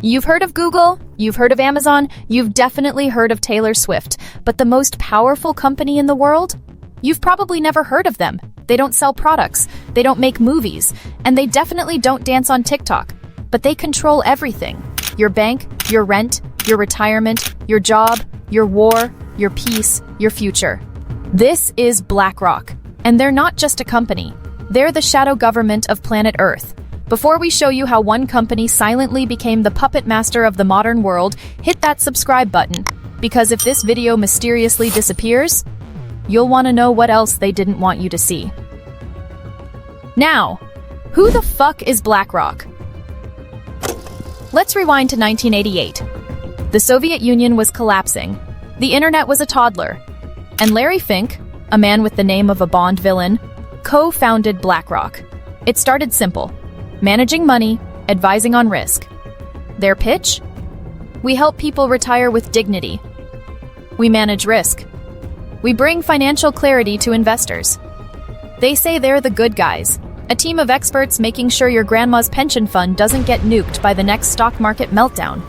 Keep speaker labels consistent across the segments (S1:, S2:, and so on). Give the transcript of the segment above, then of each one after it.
S1: You've heard of Google, you've heard of Amazon, you've definitely heard of Taylor Swift, but the most powerful company in the world? You've probably never heard of them. They don't sell products, they don't make movies, and they definitely don't dance on TikTok. But they control everything. Your bank, your rent, your retirement, your job, your war, your peace, your future. This is BlackRock, and they're not just a company. They're the shadow government of planet Earth. Before we show you how one company silently became the puppet master of the modern world, hit that subscribe button, because if this video mysteriously disappears, you'll want to know what else they didn't want you to see. Now, who the fuck is BlackRock? Let's rewind to 1988. The Soviet Union was collapsing. The internet was a toddler. And Larry Fink, a man with the name of a Bond villain, co-founded BlackRock. It started simple: managing money, advising on risk. Their pitch? We help people retire with dignity. We manage risk. We bring financial clarity to investors. They say they're the good guys, a team of experts making sure your grandma's pension fund doesn't get nuked by the next stock market meltdown.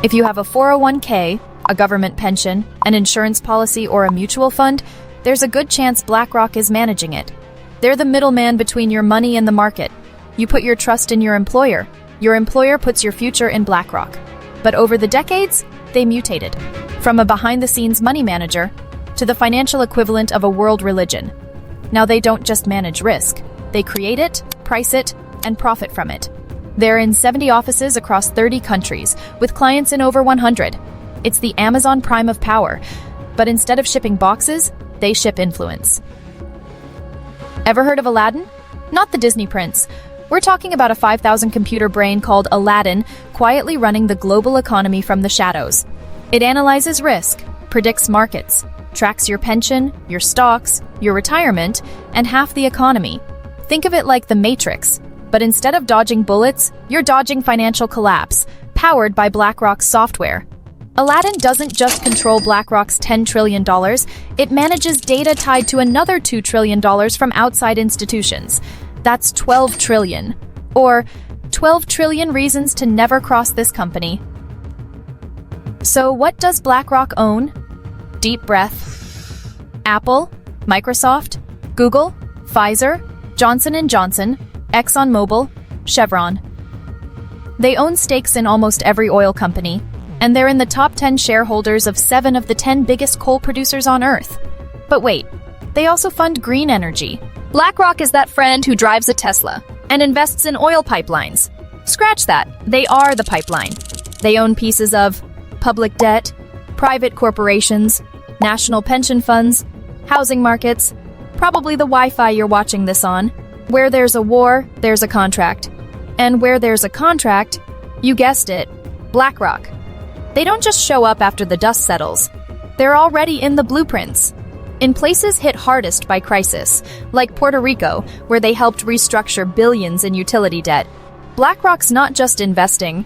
S1: If you have a 401k, a government pension, an insurance policy, or a mutual fund, there's a good chance BlackRock is managing it. They're the middleman between your money and the market. You put your trust in your employer. Your employer puts your future in BlackRock. But over the decades, they mutated. From a behind-the-scenes money manager to the financial equivalent of a world religion. Now they don't just manage risk. They create it, price it, and profit from it. They're in 70 offices across 30 countries, with clients in over 100. It's the Amazon Prime of power. But instead of shipping boxes, they ship influence. Ever heard of Aladdin? Not the Disney prince. We're talking about a 5,000 computer brain called Aladdin, quietly running the global economy from the shadows. It analyzes risk, predicts markets, tracks your pension, your stocks, your retirement, and half the economy. Think of it like the Matrix, but instead of dodging bullets, you're dodging financial collapse, powered by BlackRock's software. Aladdin doesn't just control BlackRock's $10 trillion, it manages data tied to another $2 trillion from outside institutions. That's 12 trillion, or 12 trillion reasons to never cross this company. So what does BlackRock own? Deep breath. Apple, Microsoft, Google, Pfizer, Johnson & Johnson, ExxonMobil, Chevron. They own stakes in almost every oil company, and they're in the top 10 shareholders of 7 of the 10 biggest coal producers on Earth. But wait, they also fund green energy. BlackRock is that friend who drives a Tesla and invests in oil pipelines. Scratch that, they are the pipeline. They own pieces of public debt, private corporations, national pension funds, housing markets, probably the Wi-Fi you're watching this on. Where there's a war, there's a contract. And where there's a contract, you guessed it, BlackRock. They don't just show up after the dust settles. They're already in the blueprints. In places hit hardest by crisis, like Puerto Rico, where they helped restructure billions in utility debt, BlackRock's not just investing.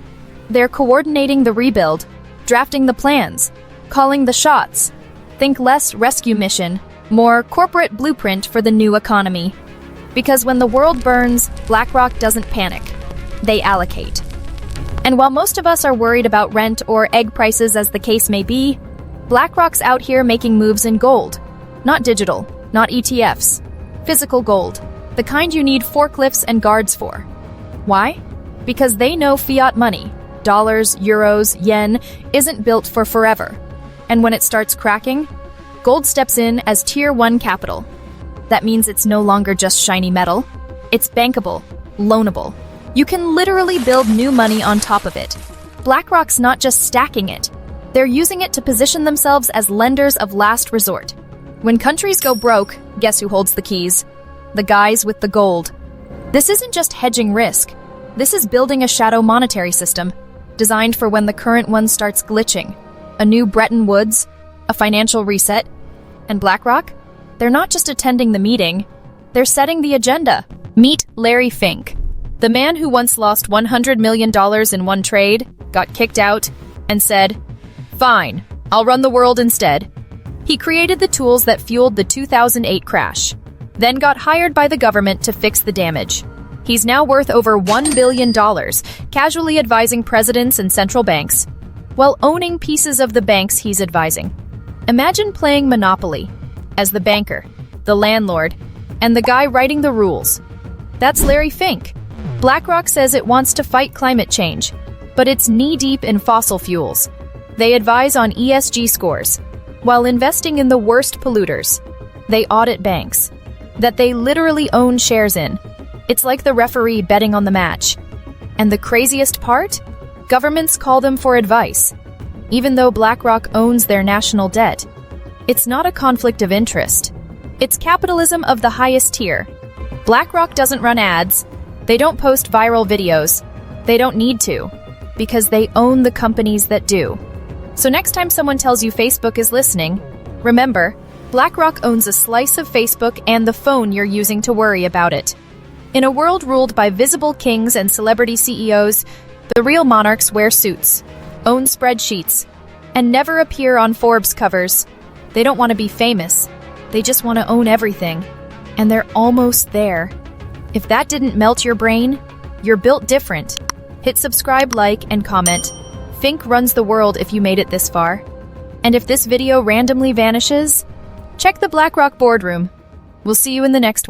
S1: They're coordinating the rebuild, drafting the plans, calling the shots. Think less rescue mission, more corporate blueprint for the new economy. Because when the world burns, BlackRock doesn't panic. They allocate. And while most of us are worried about rent or egg prices as the case may be, BlackRock's out here making moves in gold. Not digital, not ETFs. Physical gold. The kind you need forklifts and guards for. Why? Because they know fiat money, dollars, euros, yen, isn't built for forever. And when it starts cracking, gold steps in as Tier 1 capital. That means it's no longer just shiny metal. It's bankable, loanable. You can literally build new money on top of it. BlackRock's not just stacking it. They're using it to position themselves as lenders of last resort. When countries go broke, guess who holds the keys? The guys with the gold. This isn't just hedging risk. This is building a shadow monetary system, designed for when the current one starts glitching. A new Bretton Woods, a financial reset. And BlackRock? They're not just attending the meeting, they're setting the agenda. Meet Larry Fink, the man who once lost $100 million in one trade, got kicked out, and said, "Fine, I'll run the world instead." He created the tools that fueled the 2008 crash, then got hired by the government to fix the damage. He's now worth over $1 billion, casually advising presidents and central banks, while owning pieces of the banks he's advising. Imagine playing Monopoly as the banker, the landlord, and the guy writing the rules. That's Larry Fink. BlackRock says it wants to fight climate change, but it's knee-deep in fossil fuels. They advise on ESG scores, while investing in the worst polluters. They audit banks that they literally own shares in. It's like the referee betting on the match. And the craziest part? Governments call them for advice, even though BlackRock owns their national debt. It's not a conflict of interest. It's capitalism of the highest tier. BlackRock doesn't run ads. They don't post viral videos. They don't need to, because they own the companies that do. So next time someone tells you Facebook is listening, remember, BlackRock owns a slice of Facebook and the phone you're using to worry about it. In a world ruled by visible kings and celebrity CEOs, the real monarchs wear suits, own spreadsheets, and never appear on Forbes covers. They don't want to be famous. They just want to own everything. And they're almost there. If that didn't melt your brain, you're built different. Hit subscribe, like, and comment. Fink runs the world if you made it this far. And if this video randomly vanishes, check the BlackRock boardroom. We'll see you in the next one.